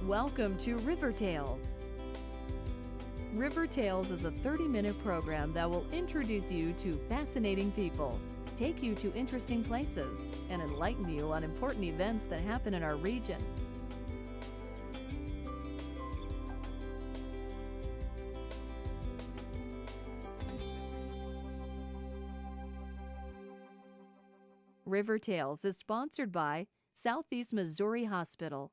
Welcome to River Tales. River Tales is a 30-minute program that will introduce you to fascinating people, take you to interesting places, and enlighten you on important events that happen in our region. River Tales is sponsored by Southeast Missouri Hospital.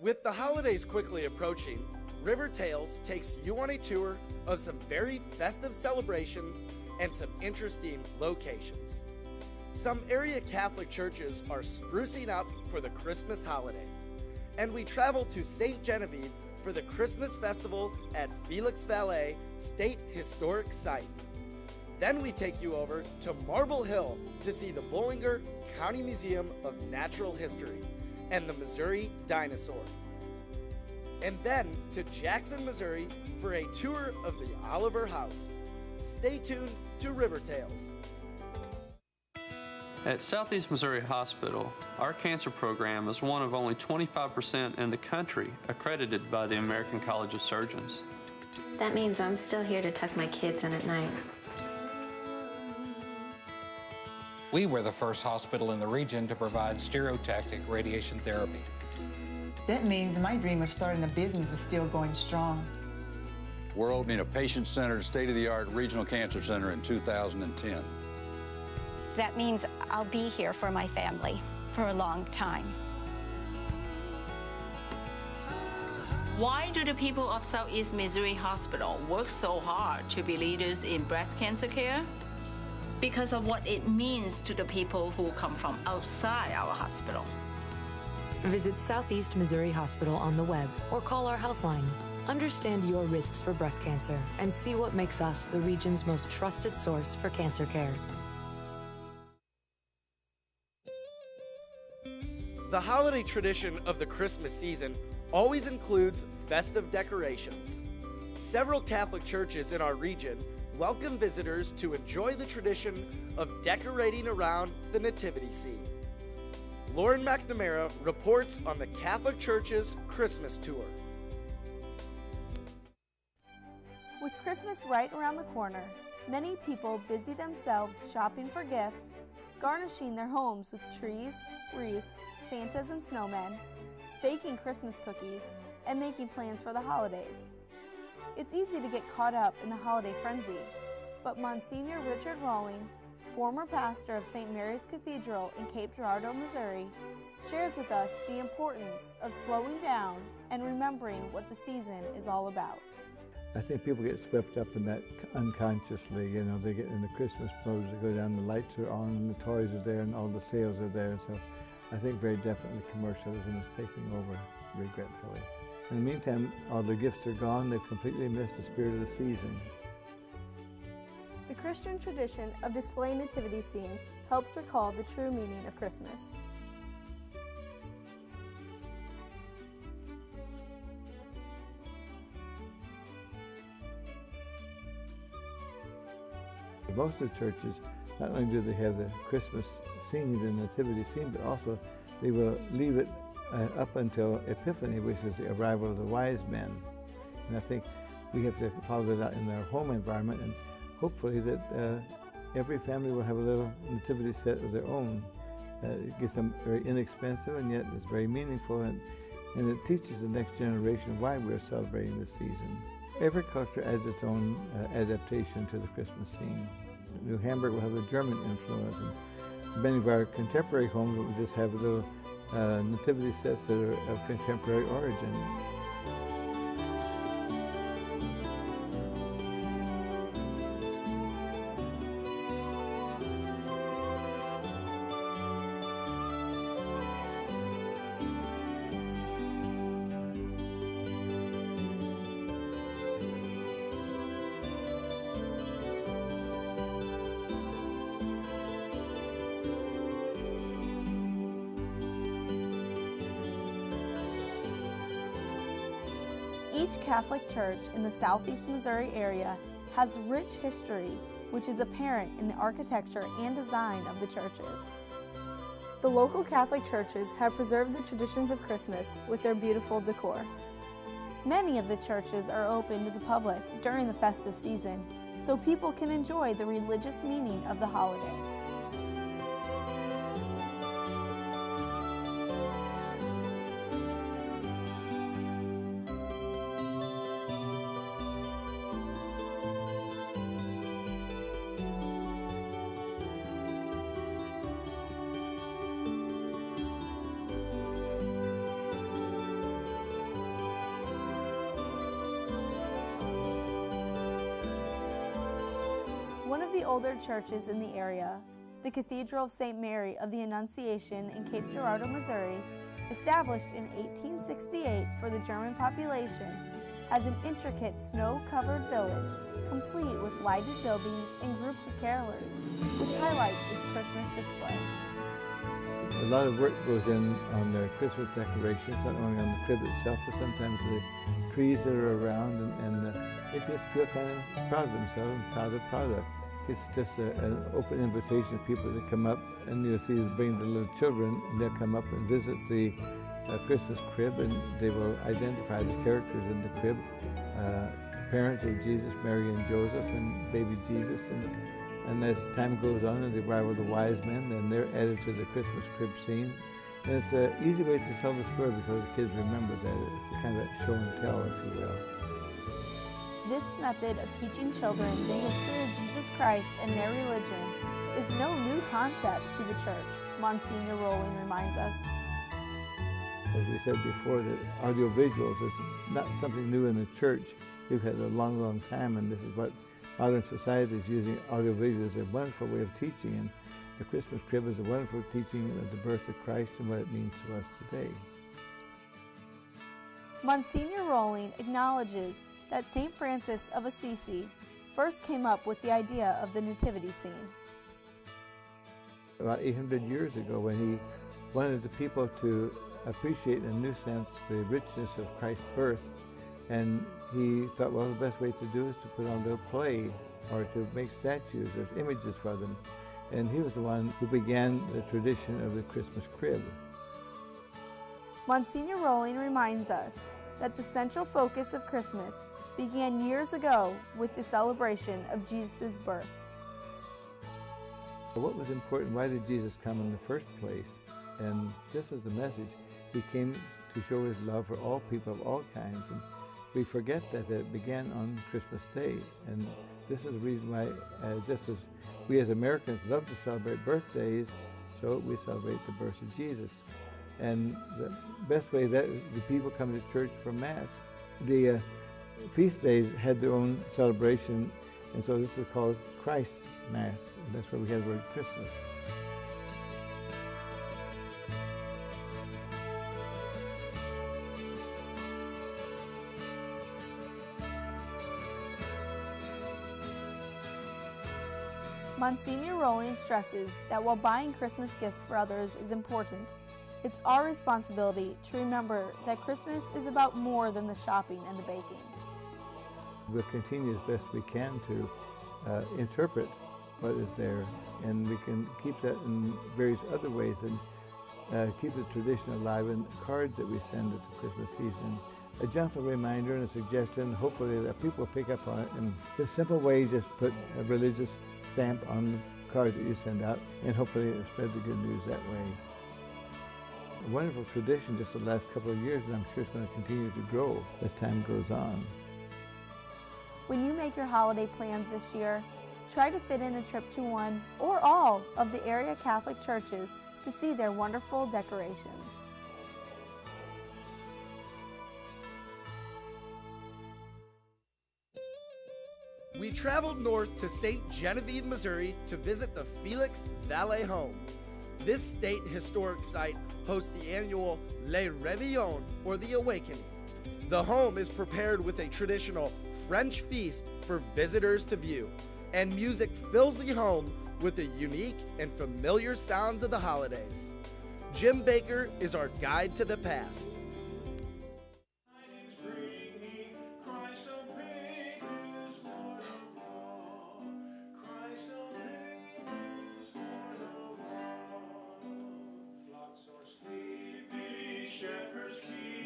With the holidays quickly approaching, River Tales takes you on a tour of some very festive celebrations and some interesting locations. Some area Catholic churches are sprucing up for the Christmas holiday, and we travel to St. Genevieve for the Christmas festival at Felix, Valle State Historic Site. Then we take you over to Marble Hill to see the Bollinger County Museum of Natural History and the Missouri Dinosaur. And then to Jackson, Missouri for a tour of the Oliver House. Stay tuned to River Tales. At Southeast Missouri Hospital, our cancer program is one of only 25% in the country accredited by the American College of Surgeons. That means I'm still here to tuck my kids in at night. We were the first hospital in the region to provide stereotactic radiation therapy. That means my dream of starting a business is still going strong. We're opening a patient-centered, state-of-the-art regional cancer center in 2010. That means I'll be here for my family for a long time. Why do the people of Southeast Missouri Hospital work so hard to be leaders in breast cancer care? Because of what it means to the people who come from outside our hospital. Visit Southeast Missouri Hospital on the web or call our health line. Understand your risks for breast cancer and see what makes us the region's most trusted source for cancer care. The holiday tradition of the Christmas season always includes festive decorations. Several Catholic churches in our region welcome visitors to enjoy the tradition of decorating around the nativity scene. Lauren McNamara reports on the Catholic Church's Christmas tour. With Christmas right around the corner, many people busy themselves shopping for gifts, garnishing their homes with trees, wreaths, Santas and snowmen, baking Christmas cookies, and making plans for the holidays. It's easy to get caught up in the holiday frenzy, but Monsignor Richard Rawling, former pastor of St. Mary's Cathedral in Cape Girardeau, Missouri, shares with us the importance of slowing down and remembering what the season is all about. I think people get swept up in that unconsciously. You know, they get in the Christmas mode, they go down, the lights are on, and the toys are there, and all the sales are there. So I think very definitely commercialism is taking over, regretfully. In the meantime, all the gifts are gone. They've completely missed the spirit of the season. The Christian tradition of displaying nativity scenes helps recall the true meaning of Christmas. Most of the churches, not only do they have the Christmas scene, the nativity scene, but also they will leave it up until Epiphany, which is the arrival of the wise men. And I think we have to follow that out in their home environment, and hopefully that every family will have a little nativity set of their own. It gets them very inexpensive, and yet it's very meaningful, and it teaches the next generation why we're celebrating this season. Every culture has its own adaptation to the Christmas scene. New Hamburg will have a German influence, and many of our contemporary homes will just have little nativity sets that are of contemporary origin. Each Catholic church in the Southeast Missouri area has rich history, which is apparent in the architecture and design of the churches. The local Catholic churches have preserved the traditions of Christmas with their beautiful decor. Many of the churches are open to the public during the festive season, so people can enjoy the religious meaning of the holiday. One of the older churches in the area, the Cathedral of St. Mary of the Annunciation in Cape Girardeau, Missouri, established in 1868 for the German population, has an intricate snow-covered village, complete with lighted buildings and groups of carolers, which highlights its Christmas display. A lot of work goes in on their Christmas decorations, not only on the crib itself, but sometimes the trees that are around, and they just feel kind of proud of themselves and proud of the product. It's just an open invitation to people to come up, and you'll see them bring the little children, and they'll come up and visit the Christmas crib, and they will identify the characters in the crib, parents of Jesus, Mary and Joseph, and baby Jesus. And as time goes on, and they arrive with the wise men, and they're added to the Christmas crib scene. And it's an easy way to tell the story because the kids remember that. It's kind of show and tell, if you will. This method of teaching children the history of Jesus Christ and their religion is no new concept to the church, Monsignor Rowling reminds us. As we said before, that audiovisuals is not something new in the church. We've had a long, long time, and this is what modern society is using audiovisuals as a wonderful way of teaching. And the Christmas crib is a wonderful teaching of the birth of Christ and what it means to us today. Monsignor Rowling acknowledges that St. Francis of Assisi first came up with the idea of the nativity scene. About 800 years ago, when he wanted the people to appreciate in a new sense the richness of Christ's birth, and he thought, well, the best way to do is to put on a play or to make statues or images for them. And he was the one who began the tradition of the Christmas crib. Monsignor Rowling reminds us that the central focus of Christmas began years ago with the celebration of Jesus' birth. What was important? Why did Jesus come in the first place? And this is the message. He came to show his love for all people of all kinds. And we forget that it began on Christmas Day. And this is the reason why, just as we as Americans love to celebrate birthdays, so we celebrate the birth of Jesus. And the best way that the people come to church for Mass. The feast days had their own celebration, and so this was called Christ Mass, and that's where we had the word Christmas. Monsignor Rowling stresses that while buying Christmas gifts for others is important, it's our responsibility to remember that Christmas is about more than the shopping and the baking. We'll continue as best we can to interpret what is there, and we can keep that in various other ways and keep the tradition alive in cards that we send at the Christmas season. A gentle reminder and a suggestion, hopefully that people pick up on it in a simple way. Just put a religious stamp on the cards that you send out, and hopefully it'll spread the good news that way. A wonderful tradition just the last couple of years, and I'm sure it's going to continue to grow as time goes on. When you make your holiday plans this year, try to fit in a trip to one or all of the area Catholic churches to see their wonderful decorations. We traveled north to St. Genevieve, Missouri to visit the Felix Valle home. This state historic site hosts the annual Le Réveillon, or the Awakening. The home is prepared with a traditional French feast for visitors to view, and music fills the home with the unique and familiar sounds of the holidays. Jim Baker is our guide to the past.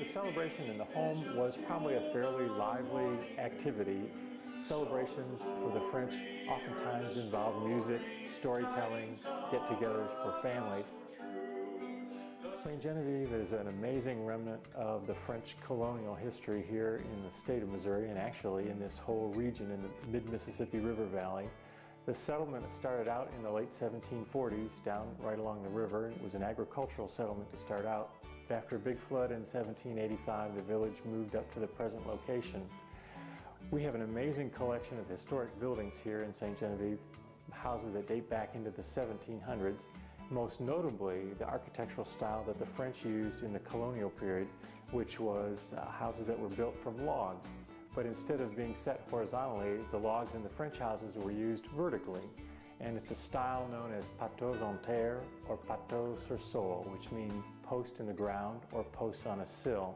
the celebration in the home was probably a fairly lively activity. Celebrations for the French oftentimes involve music, storytelling, get-togethers for families. St. Genevieve is an amazing remnant of the French colonial history here in the state of Missouri, and actually in this whole region in the mid-Mississippi River Valley. The settlement started out in the late 1740s down right along the river. It was an agricultural settlement to start out. But after a big flood in 1785, the village moved up to the present location. We have an amazing collection of historic buildings here in St. Genevieve, houses that date back into the 1700s. Most notably, the architectural style that the French used in the colonial period, which was houses that were built from logs. But instead of being set horizontally, the logs in the French houses were used vertically. And it's a style known as poteaux en terre or poteaux sur sol, which mean post in the ground or posts on a sill.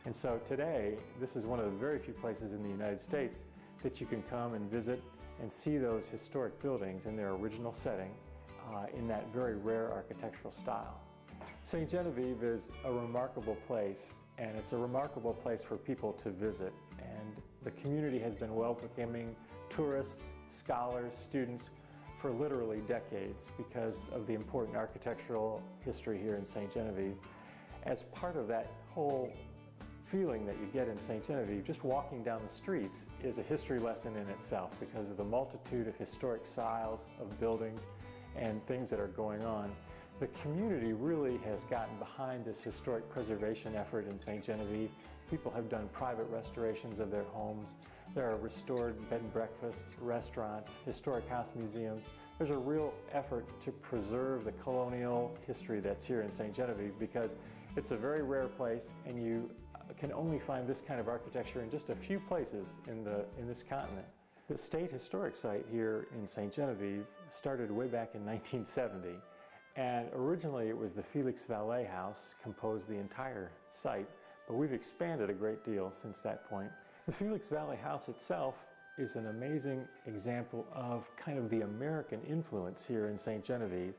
And so today, this is one of the very few places in the United States that you can come and visit and see those historic buildings in their original setting in that very rare architectural style. St. Genevieve is a remarkable place, and it's a remarkable place for people to visit. And the community has been welcoming tourists, scholars, students for literally decades because of the important architectural history here in St. Genevieve. As part of that whole feeling that you get in St. Genevieve, just walking down the streets is a history lesson in itself because of the multitude of historic styles of buildings and things that are going on. The community really has gotten behind this historic preservation effort in St. Genevieve. People have done private restorations of their homes. There are restored bed and breakfasts, restaurants, historic house museums. There's a real effort to preserve the colonial history that's here in St. Genevieve because it's a very rare place, and you can only find this kind of architecture in just a few places in this continent. The state historic site here in St. Genevieve started way back in 1970, and originally it was the Felix Valle house composed the entire site, but we've expanded a great deal since that point. The Felix Valle house itself is an amazing example of kind of the American influence here in St. Genevieve.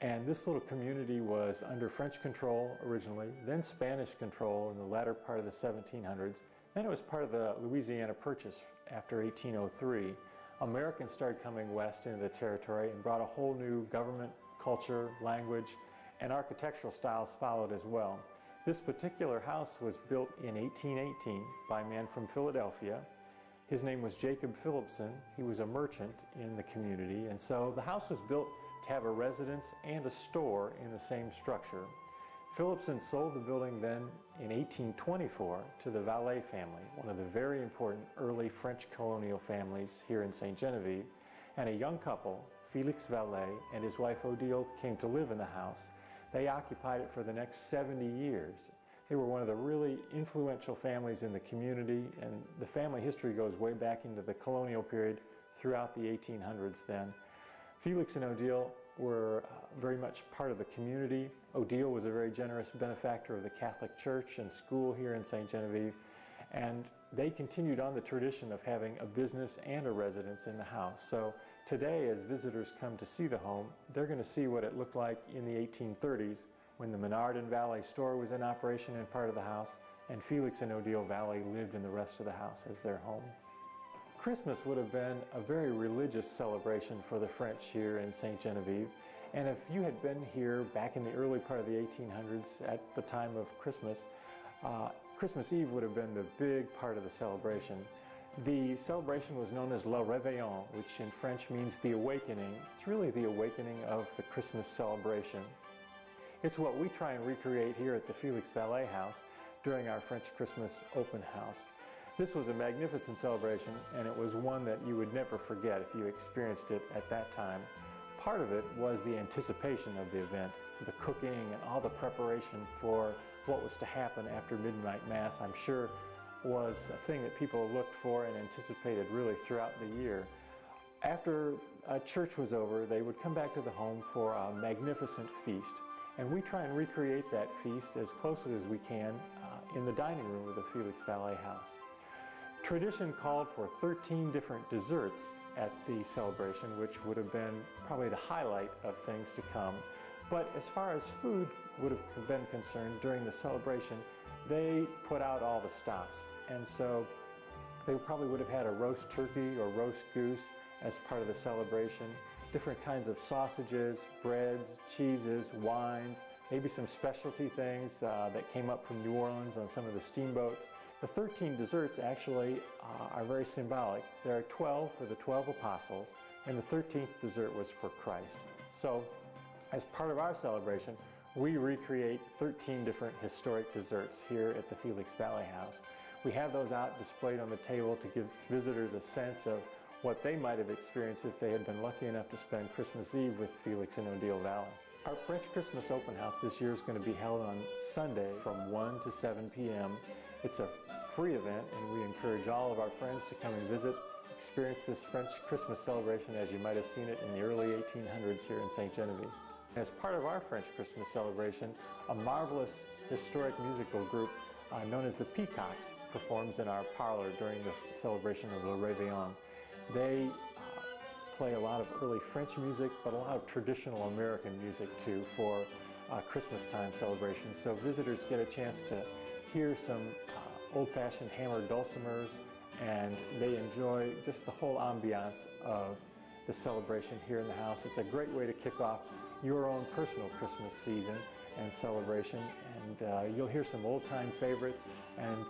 And this little community was under French control originally, then Spanish control in the latter part of the 1700s. Then it was part of the Louisiana Purchase after 1803. Americans started coming west into the territory and brought a whole new government, culture, language, and architectural styles followed as well. This particular house was built in 1818 by a man from Philadelphia. His name was Jacob Philipson. He was a merchant in the community, and so the house was built to have a residence and a store in the same structure. Philipson sold the building then in 1824 to the Valle family, one of the very important early French colonial families here in St. Genevieve, and a young couple, Felix Valle and his wife Odile, came to live in the house. They occupied it for the next 70 years. They were one of the really influential families in the community, and the family history goes way back into the colonial period throughout the 1800s then. Felix and Odile were very much part of the community. Odile was a very generous benefactor of the Catholic Church and school here in St. Genevieve, and they continued on the tradition of having a business and a residence in the house. So today, as visitors come to see the home, they're going to see what it looked like in the 1830s when the Menard and Valle store was in operation in part of the house, and Felix and Odile Valle lived in the rest of the house as their home. Christmas would have been a very religious celebration for the French here in St. Genevieve, and if you had been here back in the early part of the 1800s at the time of Christmas, Christmas Eve would have been the big part of the celebration. The celebration was known as Le Réveillon, which in French means the awakening. It's really the awakening of the Christmas celebration. It's what we try and recreate here at the Felix Valle house during our French Christmas open house. This was a magnificent celebration, and it was one that you would never forget if you experienced it at that time. Part of it was the anticipation of the event, the cooking and all the preparation for what was to happen after midnight mass, I'm sure was a thing that people looked for and anticipated really throughout the year. After church was over, they would come back to the home for a magnificent feast. And we try and recreate that feast as closely as we can in the dining room of the Felix Valle house. Tradition called for 13 different desserts at the celebration, which would have been probably the highlight of things to come. But as far as food would have been concerned during the celebration, they put out all the stops. And so they probably would have had a roast turkey or roast goose as part of the celebration, different kinds of sausages, breads, cheeses, wines, maybe some specialty things that came up from New Orleans on some of the steamboats. The 13 desserts actually are very symbolic. There are 12 for the 12 apostles, and the 13th dessert was for Christ. So, as part of our celebration, we recreate 13 different historic desserts here at the Felix Valle House. We have those out displayed on the table to give visitors a sense of what they might have experienced if they had been lucky enough to spend Christmas Eve with Felix in Odile Valley. Our French Christmas Open House this year is going to be held on Sunday from 1 to 7 p.m. It's a free event, and we encourage all of our friends to come and visit, experience this French Christmas celebration as you might have seen it in the early 1800s here in St. Genevieve. As part of our French Christmas celebration, a marvelous historic musical group known as the Peacocks performs in our parlor during the celebration of Le Réveillon. They play a lot of early French music, but a lot of traditional American music too for Christmas time celebrations. So visitors get a chance to hear some old-fashioned hammered dulcimers, and they enjoy just the whole ambiance of the celebration here in the house. It's a great way to kick off your own personal Christmas season and celebration, and you'll hear some old-time favorites and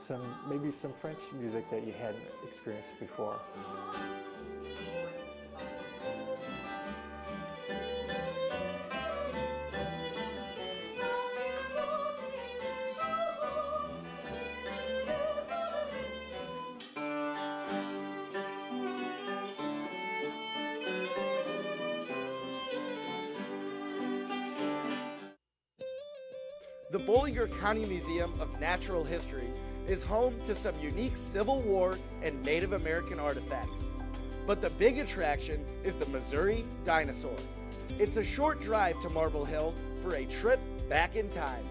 maybe some French music that you hadn't experienced before. The Bollinger County Museum of Natural History is home to some unique Civil War and Native American artifacts. But the big attraction is the Missouri Dinosaur. It's a short drive to Marble Hill for a trip back in time.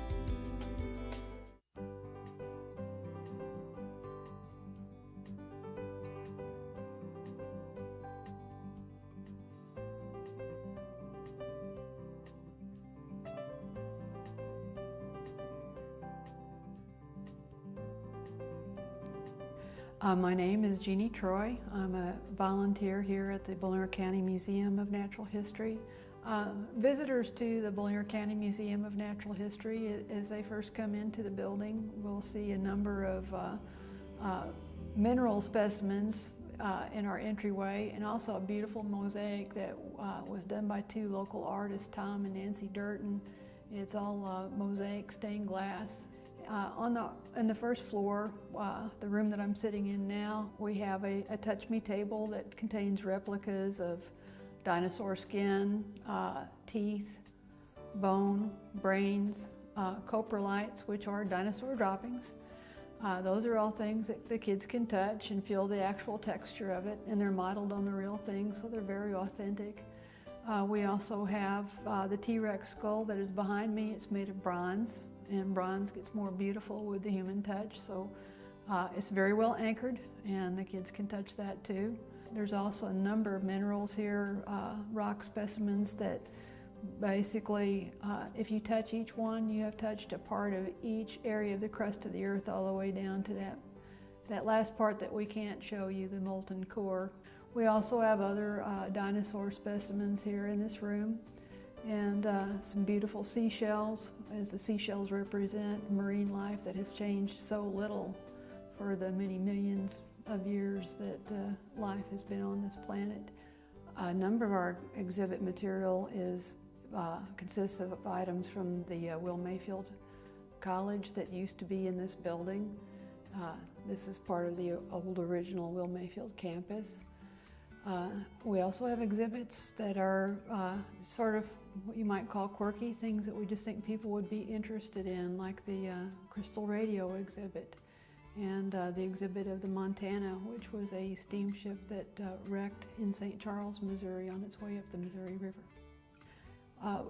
My name is Jeanie Troy. I'm a volunteer here at the Bollinger County Museum of Natural History. Visitors to the Bollinger County Museum of Natural History, as they first come into the building, will see a number of mineral specimens in our entryway, and also a beautiful mosaic that was done by two local artists, Tom and Nancy Durton. It's all mosaic stained glass. On the first floor, the room that I'm sitting in now, we have a Touch Me table that contains replicas of dinosaur skin, teeth, bone, brains, coprolites, which are dinosaur droppings. Those are all things that the kids can touch and feel the actual texture of it, and they're modeled on the real thing, so they're very authentic. We also have the T-Rex skull that is behind me. It's made of bronze, and bronze gets more beautiful with the human touch, so it's very well anchored, and the kids can touch that too. There's also a number of minerals here, rock specimens that basically, if you touch each one, you have touched a part of each area of the crust of the earth all the way down to that last part that we can't show you, the molten core. We also have other dinosaur specimens here in this room, and some beautiful seashells, as the seashells represent marine life that has changed so little for the many millions of years that life has been on this planet. A number of our exhibit material consists of items from the Will Mayfield College that used to be in this building. This is part of the old original Will Mayfield campus. We also have exhibits that are sort of what you might call quirky, things that we just think people would be interested in, like the crystal radio exhibit, and the exhibit of the Montana, which was a steamship that wrecked in St. Charles, Missouri on its way up the Missouri River.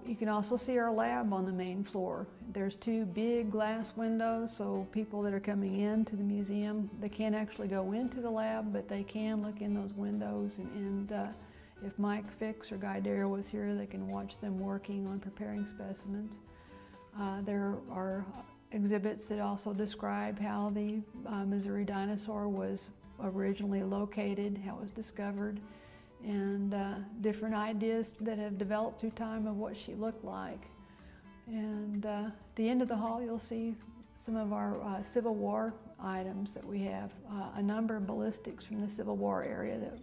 You can also see our lab on the main floor. There's two big glass windows, so people that are coming into the museum, they can't actually go into the lab, but they can look in those windows, and if Mike Fix or Guy Dare was here, they can watch them working on preparing specimens. There are exhibits that also describe how the Missouri dinosaur was originally located, how it was discovered, and different ideas that have developed through time of what she looked like. And at the end of the hall, you'll see some of our Civil War items that we have, a number of ballistics from the Civil War area that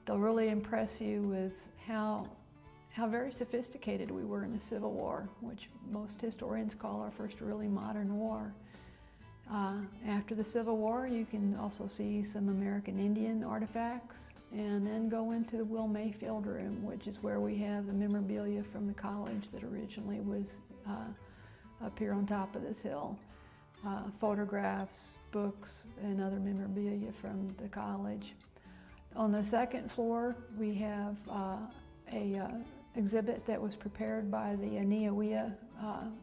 they'll really impress you with how very sophisticated we were in the Civil War, which most historians call our first really modern war. After the Civil War, you can also see some American Indian artifacts, and then go into the Will Mayfield room, which is where we have the memorabilia from the college that originally was up here on top of this hill. Photographs, books, and other memorabilia from the college. On the second floor, we have a exhibit that was prepared by the Aniawea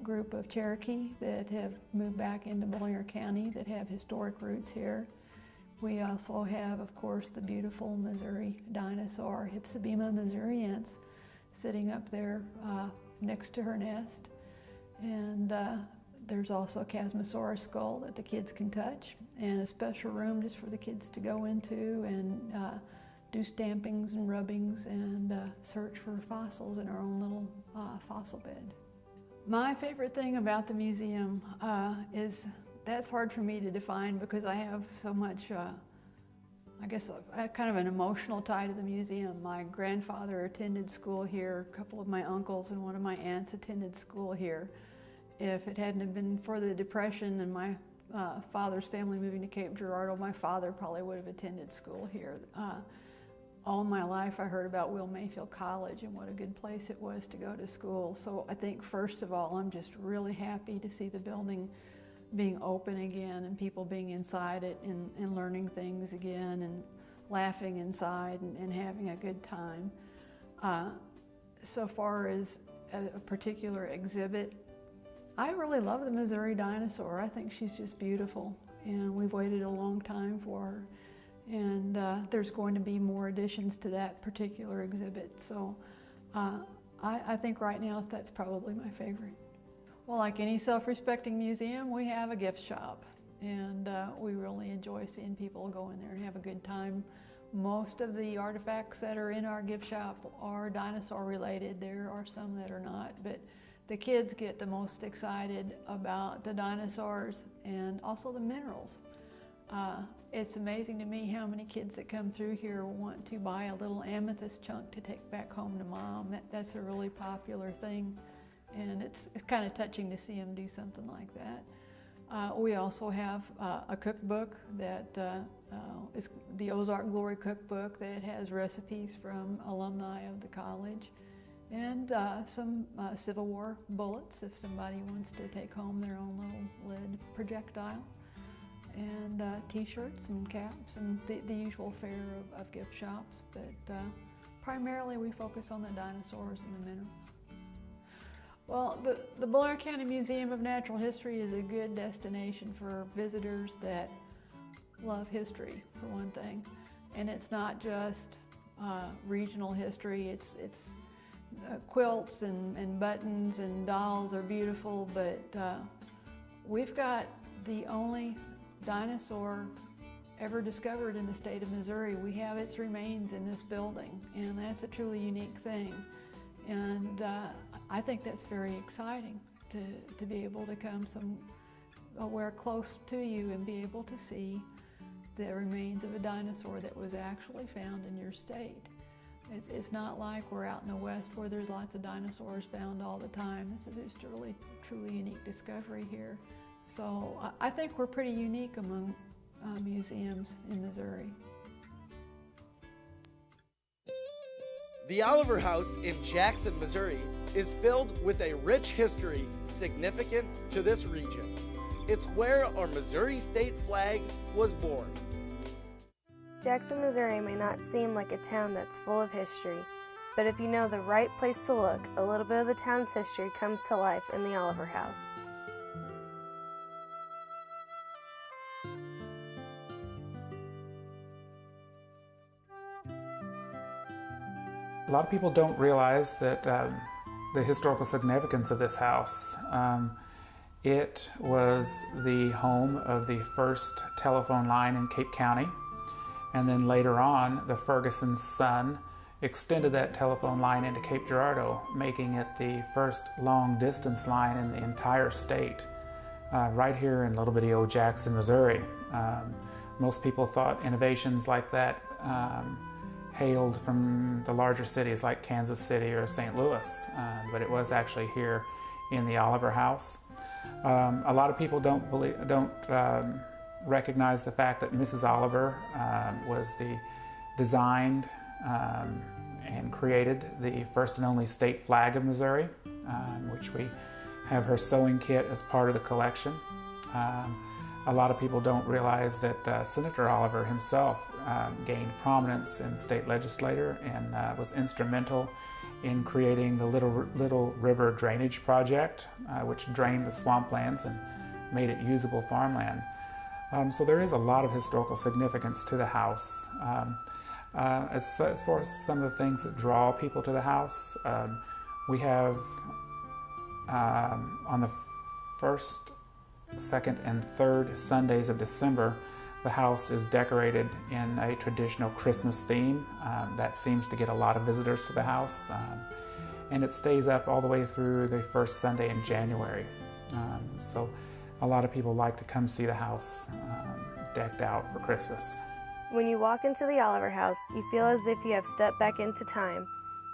group of Cherokee that have moved back into Bollinger County that have historic roots here. We also have, of course, the beautiful Missouri dinosaur, Hypsibema missouriense, sitting up there next to her nest. And there's also a Chasmosaurus skull that the kids can touch, and a special room just for the kids to go into and do stampings and rubbings and search for fossils in our own little fossil bed. My favorite thing about the museum is, that's hard for me to define because I have so much, I guess, kind of an emotional tie to the museum. My grandfather attended school here, a couple of my uncles and one of my aunts attended school here. If it hadn't been for the Depression and my father's family moving to Cape Girardeau, my father probably would have attended school here. All my life I heard about Will Mayfield College and what a good place it was to go to school. So I think first of all, I'm just really happy to see the building being open again and people being inside it and learning things again and laughing inside and having a good time. So far as a particular exhibit, I really love the Missouri dinosaur. I think she's just beautiful, and we've waited a long time for her. And there's going to be more additions to that particular exhibit. So I think right now that's probably my favorite. Well, like any self-respecting museum, we have a gift shop, and we really enjoy seeing people go in there and have a good time. Most of the artifacts that are in our gift shop are dinosaur related. There are some that are not, but the kids get the most excited about the dinosaurs and also the minerals. It's amazing to me how many kids that come through here want to buy a little amethyst chunk to take back home to mom. That's a really popular thing, and it's kind of touching to see them do something like that. We also have a cookbook that is the Ozark Glory cookbook that has recipes from alumni of the college, and some Civil War bullets if somebody wants to take home their own little lead projectile, and t-shirts and caps and the usual fare of gift shops, but primarily we focus on the dinosaurs and the minerals. Well, the Bollinger County Museum of Natural History is a good destination for visitors that love history, for one thing. And it's not just regional history, it's quilts and buttons and dolls are beautiful, but we've got the only dinosaur ever discovered in the state of Missouri. We have its remains in this building, and that's a truly unique thing. And I think that's very exciting to be able to come somewhere close to you and be able to see the remains of a dinosaur that was actually found in your state. It's not like we're out in the West where there's lots of dinosaurs found all the time. This is just a really, truly unique discovery here. So I think we're pretty unique among museums in Missouri. The Oliver House in Jackson, Missouri is filled with a rich history significant to this region. It's where our Missouri state flag was born. Jackson, Missouri may not seem like a town that's full of history, but if you know the right place to look, a little bit of the town's history comes to life in the Oliver House. A lot of people don't realize that the historical significance of this house. It was the home of the first telephone line in Cape County, and then later on, the Ferguson's son extended that telephone line into Cape Girardeau, making it the first long-distance line in the entire state, right here in little bitty old Jackson, Missouri. Most people thought innovations like that hailed from the larger cities like Kansas City or St. Louis, but it was actually here in the Oliver House. A lot of people don't recognize the fact that Mrs. Oliver was designed and created the first and only state flag of Missouri, which we have her sewing kit as part of the collection. A lot of people don't realize that Senator Oliver himself gained prominence in the state legislature and was instrumental in creating the Little River Drainage Project, which drained the swamplands and made it usable farmland. So there is a lot of historical significance to the house. As far as some of the things that draw people to the house, we have on the first, second, and third Sundays of December, the house is decorated in a traditional Christmas theme. That seems to get a lot of visitors to the house. And it stays up all the way through the first Sunday in January. So a lot of people like to come see the house decked out for Christmas. When you walk into the Oliver House, you feel as if you have stepped back into time.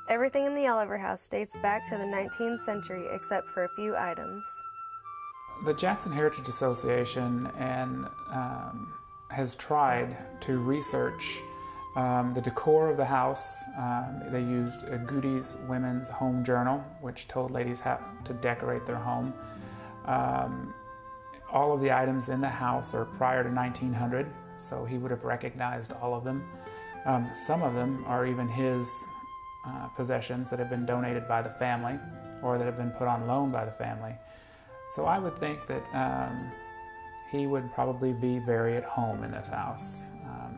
Everything in the Oliver House dates back to the 19th century except for a few items. The Jackson Heritage Association has tried to research the decor of the house. They used Goody's Women's Home Journal, which told ladies how to decorate their home. All of the items in the house are prior to 1900, so he would have recognized all of them. Some of them are even his possessions that have been donated by the family or that have been put on loan by the family. So I would think that he would probably be very at home in this house.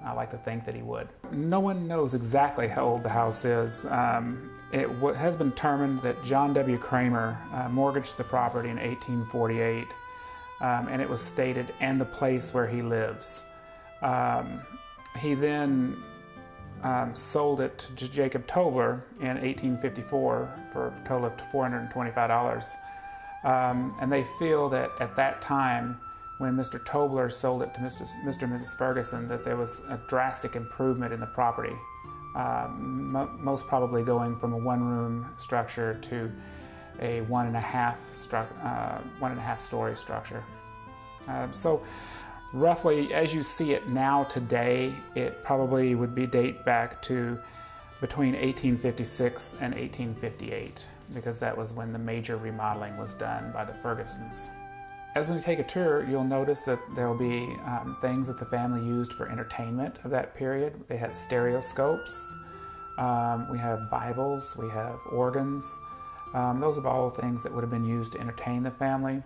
I like to think that he would. No one knows exactly how old the house is. It has been determined that John W. Kramer mortgaged the property in 1848, and it was stated, "and the place where he lives." He then sold it to Jacob Tobler in 1854 for a total of $425. And they feel that at that time, when Mr. Tobler sold it to Mr. and Mrs. Ferguson, that there was a drastic improvement in the property, most probably going from a one-room structure to a one and a half story structure. So roughly, as you see it now today, it probably would be date back to between 1856 and 1858, because that was when the major remodeling was done by the Fergusons. As we take a tour, you'll notice that there will be things that the family used for entertainment of that period. They had stereoscopes, we have Bibles, we have organs. Those are all things that would have been used to entertain the family.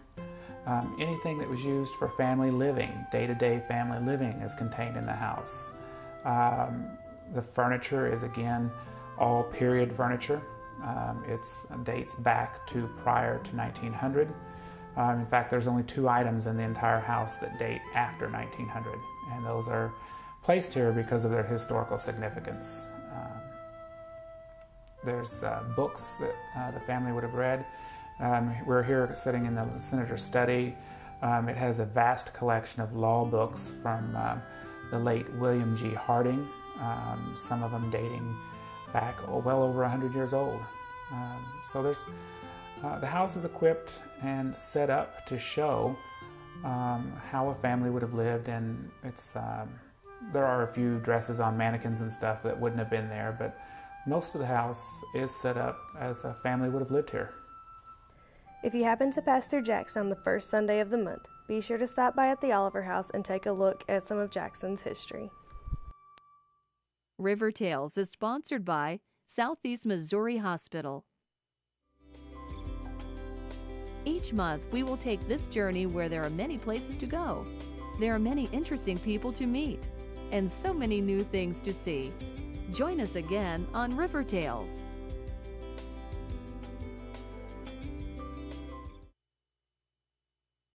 Anything that was used for family living, day-to-day family living, is contained in the house. The furniture is, again, all period furniture. It dates back to prior to 1900. In fact, there's only 2 items in the entire house that date after 1900, and those are placed here because of their historical significance. There's books that the family would have read. We're here sitting in the Senator's study. It has a vast collection of law books from the late William G. Harding, some of them dating back well over 100 years old. So the house is equipped and set up to show how a family would have lived, and there are a few dresses on mannequins and stuff that wouldn't have been there, but most of the house is set up as a family would have lived here. If you happen to pass through Jackson on the first Sunday of the month, be sure to stop by at the Oliver House and take a look at some of Jackson's history. River Tales is sponsored by Southeast Missouri Hospital. Each month, we will take this journey where there are many places to go. There are many interesting people to meet, and so many new things to see. Join us again on River Tales.